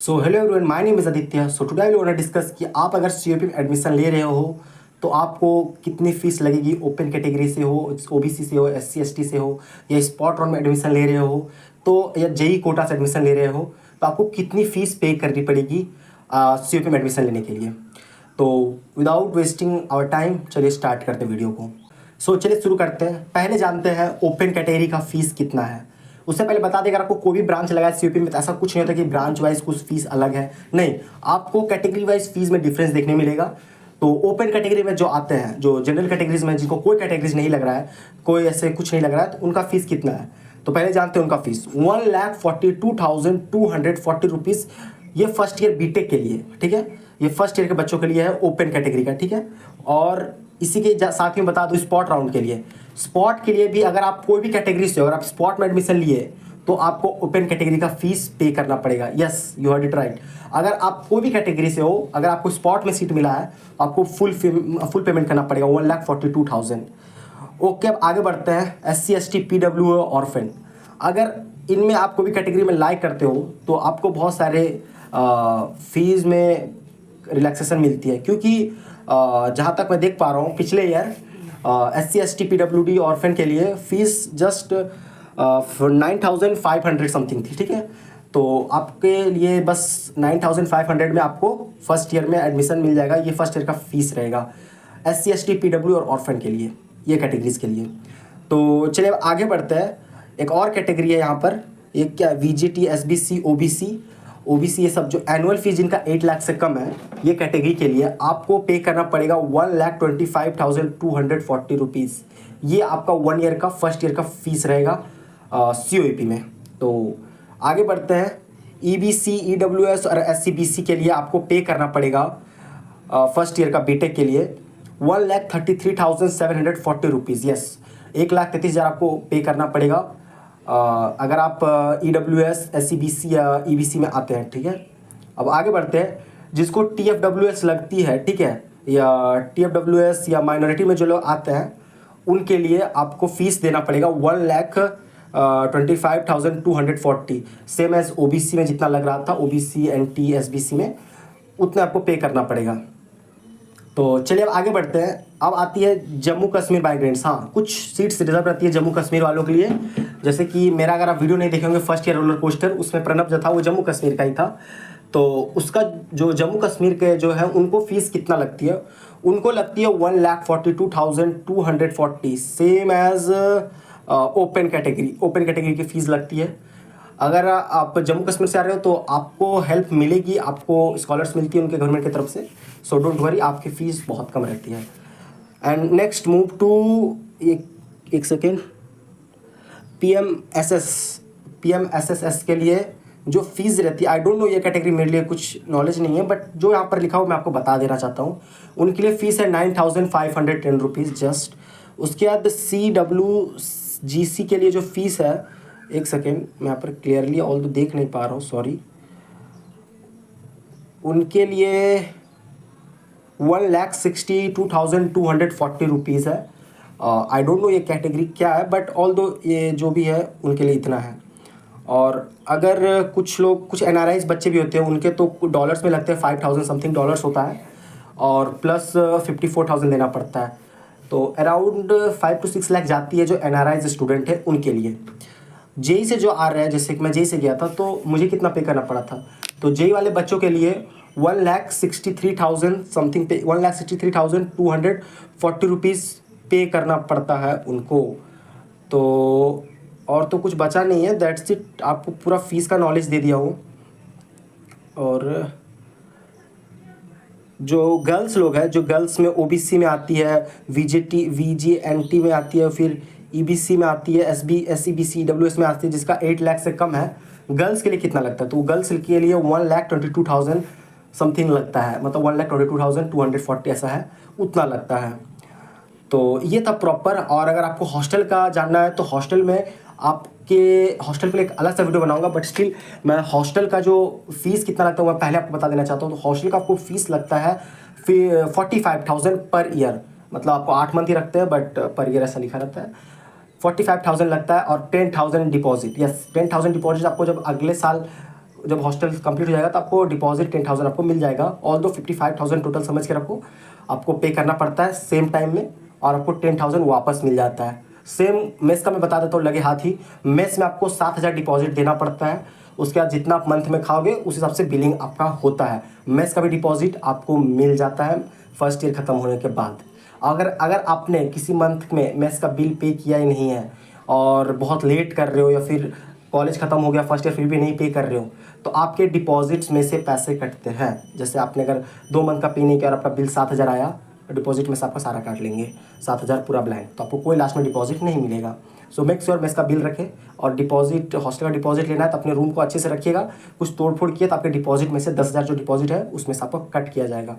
So hello everyone, my name is Aditya. So today I want to discuss कि आप अगर CUP में admission ले रहे हो तो आपको कितनी फीस लगेगी। ओपन कैटेगरी से हो, ओबीसी से हो, एससी एसटी से हो, या स्पॉट राउंड में एडमिशन ले रहे हो तो, या जेई कोटा से एडमिशन ले रहे हो तो आपको कितनी फ़ीस पे करनी पड़ेगी सीयूपी में एडमिशन लेने के लिए। तो विदाउट वेस्टिंग आवर टाइम चलिए स्टार्ट करते हैं वीडियो को। सो चलिए शुरू करते हैं। पहले जानते हैं ओपन कैटेगरी का फ़ीस कितना है। उससे पहले बता दें, अगर आपको कोई भी ब्रांच लगा है सीयूपी में तो ऐसा कुछ नहीं होता कि ब्रांच वाइज कुछ फीस अलग है, नहीं, आपको कैटेगरी वाइज फीस में डिफरेंस देखने मिलेगा। तो ओपन कैटेगरी में जो आते हैं, जो जनरल कैटेगरीज में जिनको कोई कैटेगरीज नहीं लग रहा है, कोई ऐसे कुछ नहीं लग रहा है, तो उनका फीस कितना है तो पहले जानते हैं उनका फीस 1,42,240 रुपीज़। ये फर्स्ट ईयर बीटेक के लिए, ठीक है, ये फर्स्ट ईयर के बच्चों के लिए है ओपन कैटेगरी का, ठीक है। और इसी के साथ ही बता दूं स्पॉट राउंड के लिए, स्पॉट के लिए भी अगर आप कोई भी कैटेगरी से हो, अगर आप स्पॉट में एडमिशन लिए तो आपको ओपन कैटेगरी का फीस पे करना पड़ेगा। Yes, you heard it right. अगर आप कोई भी कैटेगरी से हो, अगर आपको स्पॉट में सीट मिला है आपको फुल पेमेंट करना पड़ेगा 1,42,000। ओके, अब आगे बढ़ते हैं। SC ST PW ऑर्फन, अगर इनमें आप कोई भी कैटेगरी में लाइक करते हो तो आपको बहुत सारे फीस में रिलैक्सेशन मिलती है, क्योंकि जहाँ तक मैं देख पा रहा हूँ पिछले year SC ST PWD orphan के लिए फीस जस्ट 9,500 समथिंग थी, ठीक है। तो आपके लिए बस 9,500 में आपको फर्स्ट ईयर में एडमिशन मिल जाएगा। ये फर्स्ट ईयर का फीस रहेगा SC ST PW और ऑर्फन के लिए, ये कैटेगरीज के लिए। तो चलिए अब आगे बढ़ते हैं। एक और कैटेगरी है यहाँ पर, एक क्या VGT SBC OBC ये सब जो एनुअल फीस जिनका 8 लाख से कम है, ये कैटेगरी के लिए आपको पे करना पड़ेगा 1,25,240 रुपीज़। ये आपका 1 ईयर का फर्स्ट ईयर का फीस रहेगा COEP में। तो आगे बढ़ते हैं। EBC EWS और SCBC के लिए आपको पे करना पड़ेगा फर्स्ट ईयर का बीटेक के लिए 1,33,740 रुपीज़। यस, 1,33,000 आपको पे करना पड़ेगा अगर आप EWS SCBC या EBC में आते हैं, ठीक है। अब आगे बढ़ते हैं। जिसको TFWS लगती है, ठीक है, या TFWS या माइनॉरिटी में जो लोग आते हैं उनके लिए आपको फीस देना पड़ेगा 1,25,240, सेम एज OBC में जितना लग रहा था, OBC NT SBC में उतना आपको पे करना पड़ेगा। तो चलिए अब आगे बढ़ते हैं। अब आती है जम्मू कश्मीर माइग्रेंट्स। हाँ, कुछ सीट्स रिजर्व रहती है जम्मू कश्मीर वालों के लिए, जैसे कि मेरा, अगर आप वीडियो नहीं देखेंगे फर्स्ट ईयर रोलर कोस्टर, उसमें प्रणब जो था वो जम्मू कश्मीर का ही था। तो उसका जो जम्मू कश्मीर के जो है उनको फीस कितना लगती है, उनको लगती है 1,42,240, सेम एज ओपन कैटेगरी की फीस लगती है। अगर आप जम्मू कश्मीर से आ रहे हो तो आपको हेल्प मिलेगी, आपको स्कॉलर्स मिलती है उनके गवर्नमेंट की तरफ से। सो डोंट वरी, आपकी फ़ीस बहुत कम रहती है। एंड नेक्स्ट मूव टू, एक सेकेंड, PMSS के लिए जो फीस रहती है, आई डोंट नो ये कैटेगरी मेरे लिए कुछ नॉलेज नहीं है, बट जो यहाँ पर लिखा हो मैं आपको बता देना चाहता हूँ। उनके लिए फ़ीस है 9,510 रुपीज़ जस्ट। उसके बाद CWGC के लिए जो फीस है, एक सेकेंड मैं यहाँ पर क्लियरली ऑल तो देख नहीं पा रहा हूँ, सॉरी, उनके लिए 1,62,240 रुपीज़ है। आई डोंट नो ये कैटेगरी क्या है, बट ऑल दो ये जो भी है उनके लिए इतना है। और अगर कुछ लोग, कुछ NRIs बच्चे भी होते हैं, उनके तो डॉलर्स में लगते हैं 5,000 समथिंग डॉलर्स होता है, और प्लस 54,000 देना पड़ता है। तो अराउंड 5 to 6 लाख जाती है जो NRIs स्टूडेंट है उनके लिए। जेई से जो आ रहा है, जैसे कि मैं जेई से गया था तो मुझे कितना पे करना पड़ा था, तो जेई वाले बच्चों के लिए 1,63,000 समथिंग पे, 1,63,240 रुपीज़ पे करना पड़ता है उनको। तो और तो कुछ बचा नहीं है, दैट्स इट। आपको पूरा फीस का नॉलेज दे दिया हूँ। और जो गर्ल्स लोग हैं, जो गर्ल्स में OBC में आती है, VGNT में आती है, फिर EBC में आती है, SCBC EWS में आती है, जिसका 8 लाख से कम है, गर्ल्स के लिए कितना लगता है, तो गर्ल्स के लिए 1,22,000 समथिंग लगता है, मतलब 1,22,240 ऐसा है, उतना लगता है। तो ये था प्रॉपर। और अगर आपको हॉस्टल का जानना है तो हॉस्टल में आपके हॉस्टल के लिए एक अलग सा वीडियो बनाऊंगा, बट स्टिल मैं हॉस्टल का जो फीस कितना लगता है मैं पहले आपको बता देना चाहता हूँ। तो हॉस्टल का आपको फीस लगता है 45,000 पर ईयर, मतलब आपको 8 मंथ ही रखते हैं, बट पर ईयर ऐसा लिखा रहता है। 45,000 लगता है और 10,000 डिपॉजिट। यस, 10,000 डिपॉजिट आपको जब अगले साल जब हॉस्टल कंप्लीट हो जाएगा तो आपको डिपॉजिट 10,000 आपको मिल जाएगा। ऑल दो 55,000 टोटल समझ के रखो, आपको पे करना पड़ता है सेम टाइम में, और आपको 10,000 वापस मिल जाता है। सेम मेस का मैं बता देता हूँ लगे हाथ ही। मेस में आपको 7,000 डिपॉजिट देना पड़ता है, उसके बाद जितना आप मंथ में खाओगे उस हिसाब से बिलिंग आपका होता है। मेस का भी डिपॉजिट आपको मिल जाता है फर्स्ट ईयर ख़त्म होने के बाद। अगर आपने किसी मंथ में मेस का बिल पे किया ही नहीं है और बहुत लेट कर रहे हो, या फिर कॉलेज ख़त्म हो गया फर्स्ट ईयर फिर भी नहीं पे कर रहे हो, तो आपके डिपॉजिट्स में से पैसे कटते हैं। जैसे आपने अगर 2 मंथ का पे नहीं किया और आपका बिल 7,000 आया, डिपॉजिट में से आपका सारा काट लेंगे, 7,000 पूरा ब्लैंक, तो आपको कोई लास्ट में डिपॉजिट नहीं मिलेगा। सो मेक श्योर मेस का बिल रखें, और डिपॉजिट हॉस्टल का डिपॉजिट लेना है तो अपने रूम को अच्छे से रखिएगा। कुछ तोड़ फोड़ किए तो आपके डिपॉजिट में से 10,000 जो डिपॉजिट है उसमें से आपको कट किया जाएगा।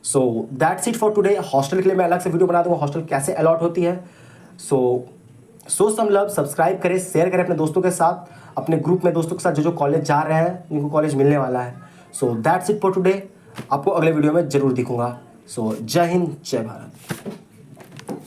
So that's it for today. Hostel के लिए मैं अलग से वीडियो बना दूंगा, हॉस्टल कैसे अलॉट होती है। सो सम लव, सब्सक्राइब करें, शेयर करें अपने दोस्तों के साथ, अपने ग्रुप में दोस्तों के साथ जो कॉलेज जा रहे हैं, जिनको कॉलेज मिलने वाला है। So that's it for today. आपको अगले वीडियो में जरूर दिखूंगा। सो जय हिंद, जय भारत।